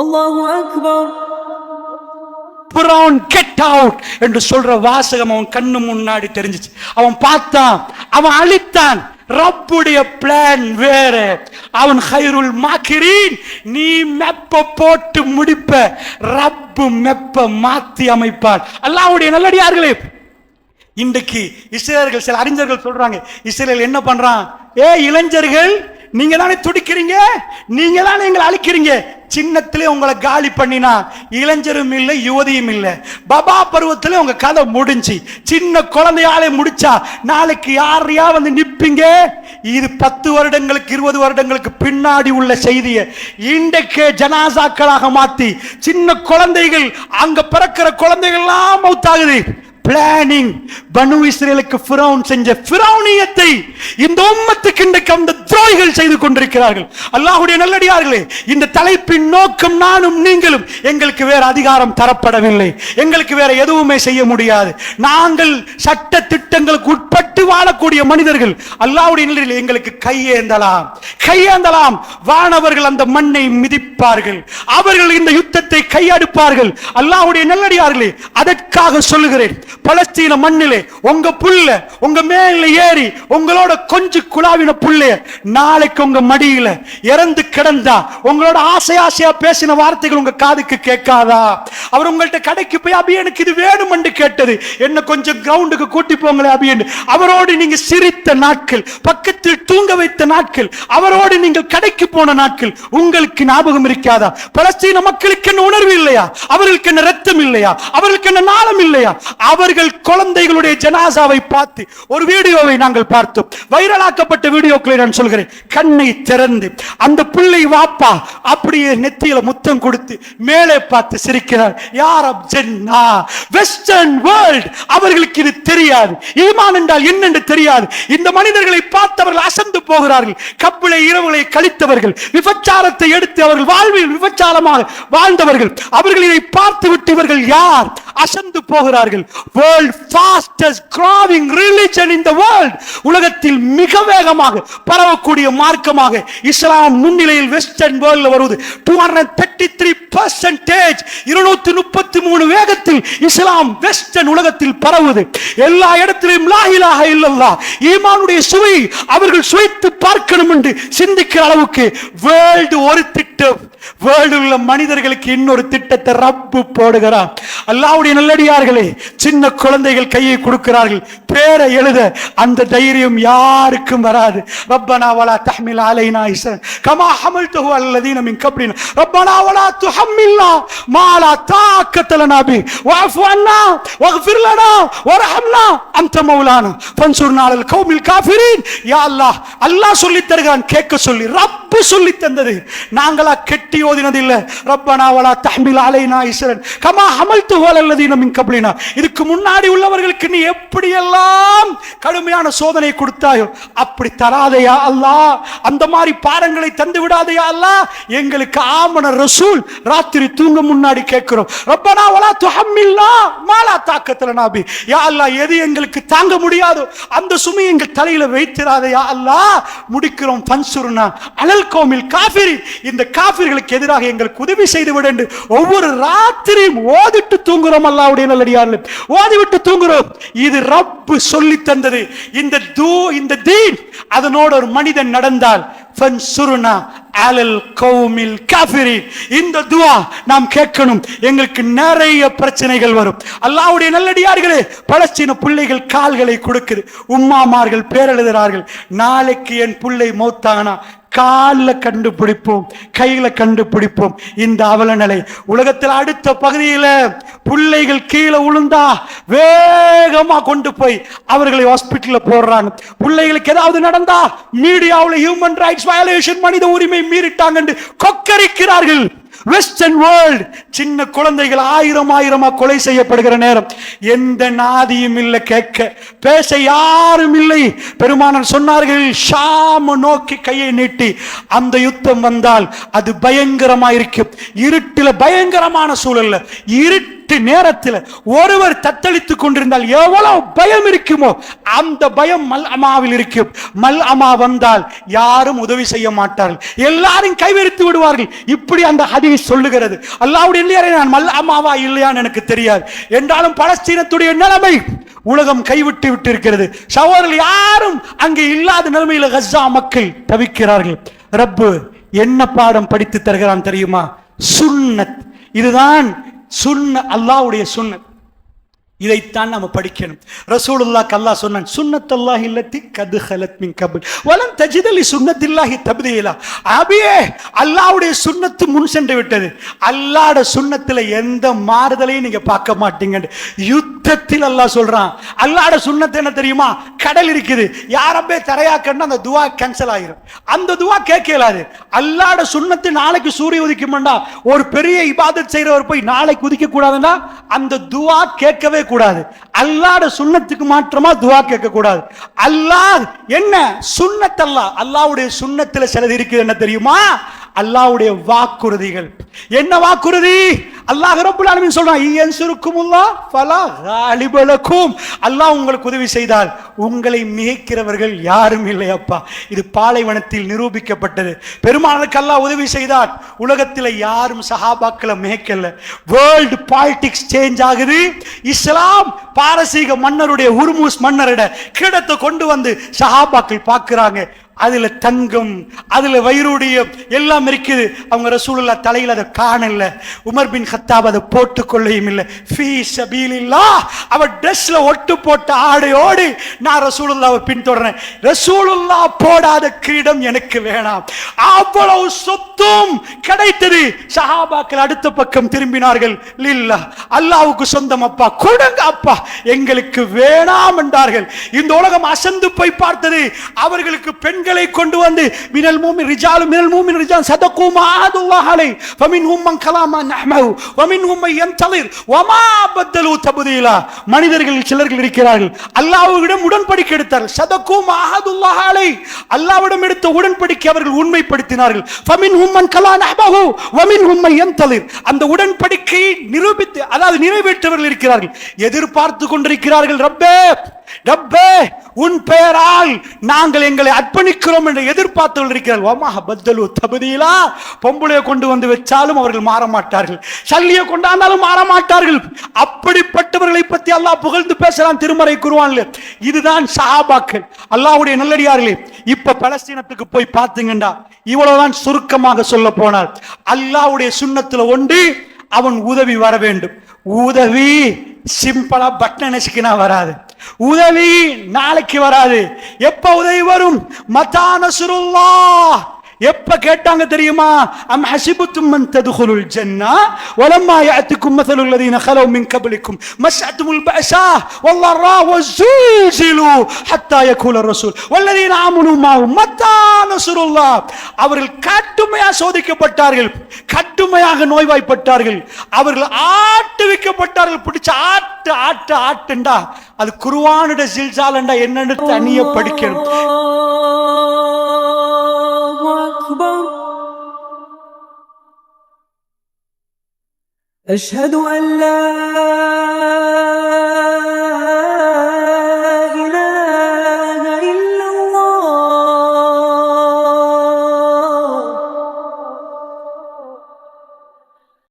அல்லாஹு Akbar. Firaun get out என்று சொல்ற வாசகம் அவன் கண்ணு முன்னாடி தெரிஞ்சிச்சு. அவன் பார்த்தான், அவன் அழித்தான். ரப்புடைய பிளான் வேற. அவன் ஹைருல் மாக்கிரீன். நீ மெப்ப போட்டு முடிப்ப, ரப்பு மெப்ப மாத்தி அமைப்பான். அல்லாஹ்வுடைய நல்லடியார்களே, இன்றைக்கு இஸ்ரேலர்கள், சில அறிஞர்கள் சொல்றாங்க, இஸ்ரேல் என்ன பண்றான்? இளைஞர்கள், நீங்க தானே துடிக்கிறீங்க, நீங்க தானே எங்களை அழிக்கிறீங்க. சின்னத்திலே உங்களை காலி பண்ணினா இளைஞரும் இல்லை, யுவதியும் இல்லை. பாபா பருவத்திலே உங்க கதை முடிஞ்சு. சின்ன குழந்தையாலே முடிச்சா நாளைக்கு யாரையா வந்து நிப்பீங்க? இது 10 வருடங்களுக்கு 20 வருடங்களுக்கு பின்னாடி உள்ள செய்தியை இன்றைக்கே ஜனாசாக்களாக மாத்தி சின்ன குழந்தைகள், அங்க பிறக்கிற குழந்தைகள் எல்லாம் மௌத்தாகுது. பிளானிங். பனு இஸ்ரேலுக்கு ஃபிரௌன் செஞ்ச ஃபிரௌனியத்தை இந்த உம்மத்துக்கு இன்றைக்கு அந்த துரோகிகள் செய்து கொண்டிருக்கிறார்கள். அல்லாஹ்வுடைய நல்லடியார்களே, இந்த தலைப்பின் நோக்கம் நானும் நீங்களும், எங்களுக்கு வேற அதிகாரம் தரப்படவில்லை, எங்களுக்கு வேற எதுவுமே செய்ய முடியாது. நாங்கள் சட்ட திட்டங்களுக்கு உட்பட்டு வாழக்கூடிய மனிதர்கள். அல்லாஹ்வுடைய நல்லடியார்களே, எங்களுக்கு கையேந்தலாம். வானவர்கள் அந்த மண்ணை மிதிப்பார்கள், அவர்கள் இந்த யுத்தத்தை கையெடுப்பார்கள். அல்லாஹ்வுடைய நல்லடியார்களே, அதற்காக சொல்லுகிறேன், பலஸ்தீன மண்ணிலே உங்க புள்ள உங்க மேல ஏறி உங்களோட கொஞ்சம் குழாவின புள்ளைய நாளைக்கு உங்க மடியில இறந்து கிடந்தா உங்களோட ஆசையா பேசின வார்த்தைகள் உங்க காதுக்கு கேட்காதா? அவர் உங்கள்கிட்ட கடைக்கு போய், அபி எனக்கு இது வேணும் என்று கேட்டது, என்ன கொஞ்சம் கிரவுண்டுக்கு கூட்டி போங்களே அபி என்று அவரோடு நீங்க சிரித்த நாட்கள், பக்கத்தில் தூங்க வைத்த நாட்கள், அவரோடு நீங்கள் கடைக்கு போன நாட்கள் உங்களுக்கு ஞாபகம் இருக்காதா? பலஸ்தீன மக்களுக்கு என்ன உணர்வு இல்லையா? அவர்களுக்கு என்ன ரத்தம் இல்லையா? அவர்களுக்கு என்ன நாளம் இல்லையா? அவர்கள் குழந்தைகளுடைய ஜனாசாவை பார்த்து ஒரு வீடியோவை நாங்கள் பார்த்தோம். வைரலாக்கப்பட்ட வீடியோக்களை நான் சொல்கிறேன். கண்ணை திறந்து அந்த பிள்ளை வாப்பா அப்படியே நெத்தியில முத்தம் கொடுத்து மேலே பார்த்து சிரிக்கிறார். யார் அப்ஜன்னா? Western world. அவர்களுக்கு இது தெரியாது. ஈமான் என்றால் என்னென்று தெரியாது. இந்த மனிதர்களை பார்த்தவர்கள் அசந்து போகிறார்கள். கப்பிளை இரவுகளை கழித்தவர்கள், விபச்சாரத்தை எடுத்து அவர்கள் வாழ்வில் விபச்சாரமாக வாழ்ந்தவர்கள், அவர்கள் இதை பார்த்து விட்டு இவர்கள் யார்? அசந்து போகிறார்கள். World fastest growing religion in the world. உலகத்தில் மிக வேகமாக பரவக்கூடிய மார்க்கமாக இஸ்லாம் முன்னிலையில் வெஸ்டர்ன் வேர்ல்ட்ல வருவது. 233% 233 வேகத்தில் இஸ்லாம் வெஸ்டர்ன் உலகத்தில் பரவுது. எல்லா இடத்திலும் லா இலாஹ இல்லல்லாஹ் ஈமானுடைய சுவை அவர்கள் சுவைத்து பார்க்கணும் என்று சிந்திக்கிற அளவுக்கு வேர்ல்டு ஒரு திட்டம், வேர்ல்டு உள்ள மனிதர்களுக்கு இன்னொரு திட்டத்தை ரப்பு போடுகிறார். அல்லாஹ்வுடைய நல்லடியார்களே, சின்ன குழந்தைகள் கையை கொடுக்கிறார்கள், பேரை எழுத அந்த தைரியம் யாருக்கும் வராது. ரப்பனா வலா தஹ்மில் அலைனா இஸ்ரன் கமா ஹமல்தஹு அல்லதீன மின் கப்லினா ரப்பனா வலா துஹம்மில்னா மா லா தாக்கத லனா பி வஅஃபு அன்னா வக்ஃபிர் லனா வர்ஹம்னா அன்த மௌலானா ஃபன்சுர்னா அலல் கௌமில் காஃபிரீன். யா அல்லாஹ், அல்லாஹ் சொல்லி தருகிறான், கேட்க சொல்லி ரப்பு சொல்லி தந்தது. நாங்களா கெட்டி ஓதினது இல்ல. ரப்பனா வலா தஹ்மில் அலைனா இஸ்ரன் கமா ஹமல்தஹு அல்லதீன மின் கப்லினா. இதுக்கு முன்னாடி உள்ளவர்களுக்கு நீ எப்படி எல்லாம் கடுமையான சோதனை கொடுத்தாயோ அப்படி தராதையா அல்லாஹ், அந்த மாதிரி பாரங்களை தந்து விடாதையா அல்லாஹ். எங்களுக்கு ஆமன ரசூல் ராத்திரி தூங்க முன்னாடி கேட்கிறோம், ரப்பனா வலா துஹம்மில்னா மா லா தாக்கத லனா பி. யா அல்லாஹ், எது எங்களுக்கு தாங்க முடியாதோ அந்த சுமை எங்கள் தலையில வைத்திராதையா அல்லாஹ். முடிக்கிறோம், ஃபன்சுர்னா அலல் கௌமில் காஃபிரீன். இந்த காஃபிர்களுக்கு எதிராக எங்களுக்கு உதவி செய்து விடு என்று ஒவ்வொரு ராத்திரியும் ஓதிட்டு தூங்குறோம். அல்லாஹ்வுடைய நல்லடியார்களே, ஓதிவிட்டு தூங்குறோம். இது ரப்பு சொல்லி தந்தது. இந்த தீன் அதனோடு ஒரு மனிதன் நடந்தால் ஃபன்சுர்னா அலல் கௌமில் காஃபிரீன். இந்த துஆ நாம் கேட்கணும். எங்களுக்கு நிறைய பிரச்சனைகள் வரும். அல்லாஹ்வுடைய நல்லடியார்களே, பலஸ்தீன பிள்ளைகள் கால்களை கொடுக்குது, உம்மாமார்கள் பேரெழுதுகிறார்கள். நாளைக்கு என் பிள்ளை மௌத்தானா காலில் கண்டுபிடிப்போம், கையில கண்டுபிடிப்போம். இந்த அவல நிலை உலகத்தில் அடுத்த பகுதியில பிள்ளைகள் கீழே விழுந்தா வேகமா கொண்டு போய் அவர்களை ஹாஸ்பிட்டல்ல போடுறாங்க. பிள்ளைகளுக்கு ஏதாவது நடந்தா மீடியாவில் ஹியூமன் ரைட்ஸ் வயலேஷன், மனித உரிமை மீறிட்டாங்க என்று கொக்கரிக்கிறார்கள். Western world. சின்ன குழந்தைகள் ஆயிரமா கொலை செய்யப்படுகிற நேரம் எந்த நாதியும் இல்லை, கேட்க பேச யாரும் இல்லை. பெருமானார் சொன்னார்கள், ஷாம் நோக்கி கையை நீட்டி அந்த யுத்தம் வந்தால் அது பயங்கரமா இருக்கும். இருட்டில பயங்கரமான சூழல்ல, இருட்டு இருட்டு நேரத்தில் ஒருவர் தத்தளித்துக் கொண்டிருந்தால் எவ்வளவு பயம் இருக்குமோ அந்த பயம் மல்அமாவில் இருக்கும். மல்அமா வந்தால் யாரும் உதவி செய்ய மாட்டார்கள், எல்லாரும் கைவிரித்து விடுவார்கள். இப்படி அந்த ஹதீஸ் சொல்லுகிறது. அல்லாஹ்வுடைய இல்லையா, நான் மல்அமாவா இல்லையான்னு எனக்கு தெரியாது. என்றாலும் பலஸ்தீனத்துடைய நிலைமை உலகம் கைவிட்டு விட்டு இருக்கிறது. சகோதரர்கள் யாரும் அங்கே இல்லாத நிலைமையில் கஸா மக்கள் தவிக்கிறார்கள். ரப்பு என்ன பாடம் படித்து தருகிறான் தெரியுமா? சுன்னத். இதுதான் அல்லாஹ்வுடைய சுன்னத். இதைத்தான் நம்ம படிக்கணும். ரசூலுல்லாஹ் அல்லாஹ் சொன்னான், சுன்னத்துல்லாஹி அல்லதி கத் ஹலத் மின் கப்ல் வலன் தஜித லி சுன்னத்தில்லாஹி தப்தீலா. அபியே, அல்லாஹ்வுடைய சுன்னத்து முன் சென்று விட்டது. அல்லாஹ்வுடைய சுன்னத்துல எந்த மாறுதலையும் நீங்க பார்க்க மாட்டீங்க. யுத்தத்தில் அல்லாஹ் சொல்றான். அல்லாஹ்வுடைய சுன்னத்து என்ன தெரியுமா? கடல் இருக்குது, யாரப்பே தரையாக்கன்னா அந்த துவா கேன்சல் ஆயிரும், அந்த துவா கேட்கலாது. அல்லாஹ்வுடைய சுன்னத்து நாளைக்கு சூரிய உதிக்கும்டா, ஒரு பெரிய இபாதத் செய்றவர் போய் நாளைக்கு உதிக்க கூடாதுன்னா அந்த துவா கேட்கவே கூடாது. அல்லாஹ்வுடைய சுன்னத்துக்கு மாற்றமா துஆ கேட்க கூடாது. அல்லாஹ் என்ன சுன்னத், அல்லாஹ்வுடைய சுன்னத்துல சிலது இருக்குது. என்ன தெரியுமா? அல்லாஹ்வுடைய வாக்குறுதிகள். என்ன வாக்குறுதி? அல்லாஹ் ரப்பல் ஆலமீன் சொல்றான், யன்சுருக்குமுல்லாஹ் ஃபலா காலிப லக்கும். அல்லாஹ் உங்களுக்கு உதவி செய்தால் உங்களை மிகைக்கிறவர்கள் யாரும் இல்லையப்பா. இது பாலைவனத்தில் நிரூபிக்கப்பட்டது. பெருமாளுக்கு அல்லாஹ் உதவி செய்தால் உலகத்தில் யாரும் சஹாபாக்களை மிகைக்கல. வேர்ல்ட் பாலிடிக்ஸ் சேஞ்ச் ஆகுது. இஸ்லாம் பாரசீக மன்னருடைய ஹுர்முஸ் மன்னரோட கிரீடத்தை கொண்டு வந்து சஹாபாக்கள் பார்க்கிறாங்க. அதுல தங்கம், அதுல வைரூடியம் எல்லாம் இருக்குது. அவங்க ரசூலுல்லாஹ் தலையில அதை காணல. உமர் பின் கத்தாப் அதை போட்டுக் கொள்ளையும் இல்லை. ஃபீ சபீலில்லாஹ் அவர் ட்ரெஸ்ல ஒட்டு போட்ட ஆடையோடு நான் ரசூலுல்லாஹ்வை பின்தொடர்றேன். ரசூலுல்லாஹ் போடாத கிரீடம் எனக்கு வேணாம். அவ்வளவு சொத்தும் கிடைத்தது. சஹாபாக்கள் அடுத்த பக்கம் திரும்பினார்கள். லில்லாஹ், அல்லாஹ்வுக்கு சொந்தம் அப்பா, கொடுங்க அப்பா, எங்களுக்கு வேணாம் என்றார்கள். இந்த உலகம் அசந்து போய் பார்த்தது. அவர்களுக்கு பெண்களை கொண்டு வந்து மினல் மூமின் ரிஜாலு மினல் மூமின் ரிஜால் சதகு மா அஹதுல்லாஹ் அலைஹி ஃபமின்ஹும் மன் கலாமா நஹ்மஹு வமின்ஹும் மன் யன்தலிர் வமா பதலு தப்தீலா. மனிதர்கள் சிலர்கள் இருக்கிறார்கள், அல்லாஹ்விடம் உடன்படிக்கை எடுத்தார்கள். சதகு மா அஹதுல்லாஹ் அலைஹி, அல்லாஹ்விடம் எடுத்த உடன்படிக்கை அவர்கள் உண்மைப்படுத்தினார்கள். ஃபமின்ஹும் மன் கலா நஹ்மஹு வமின்ஹும் மன் யன்தலிர், அந்த உடன்படிக்கையை நிரூபித்து அதாவது நிறைவேற்றவர்கள் இருக்கிறார்கள். எதிர்பார்த்து கொண்டிருக்கிறார்கள், ரப்பே ரப்பே உன் பெயரால் நாங்கள் எங்களை அர்ப்பணிக்கிறோம் என்று எதிர்பார்த்தவர்கள் இருக்கிறார்கள். வமா பதலு தப்தீலா. பொம்பளையை கொண்டு வந்து வச்சாலும் அவர்கள் மாற மாட்டார்கள், சல்லியை கொண்டாந்தாலும் மாற மாட்டார்கள். அப்படிப்பட்டவர்களை பற்றி அல்லாஹ் புகழ்ந்து பேசலாம் திருமறை குர்ஆன்ல. இதுதான் சஹாபாக்கள். அல்லாஹ்வுடைய நல்லடியார்களே, இப்ப பலஸ்தீனத்துக்கு போய் பார்த்தீங்கன்னா இவ்வளவுதான் சுருக்கமாக சொல்ல போனால். அல்லாஹ்வுடைய சுன்னத்துல ஒன்று அவன் உதவி வர வேண்டும். உதவி சிம்பிளா பட்டன் நசுக்கினா வராது. உதவி நாளைக்கு வராது. எப்ப உதவி வரும்? மதா நஸ்ருல்லாஹ். எப்ப கேட்டாங்க தெரியுமா? அம் ஹஸிபத்தும் மன் ததுகுலுல் ஜன்னah வலம்மா யாத்துக்கும் மஸலுல் லதீன خلو من قبلكم مسعتهم البأساء والضراء وزلزلوا حتى يقول الرسول والذين آمنوا معه متى نصر الله. அவர்கள் கடுமையாக சோதிக்கப்பட்டார்கள், கடுமையாக நோய்வாய்ப்பட்டார்கள், அவர்கள் ஆட்டுவிக்கப்பட்டார்கள். பிடிச்ச ஆட்டு ஆட்டு ஆட்டுண்டா அது குர்ஆனுடைய ஜில்சாலண்டா என்னன்னு தனியா படிக்கணும். أشهد أن لا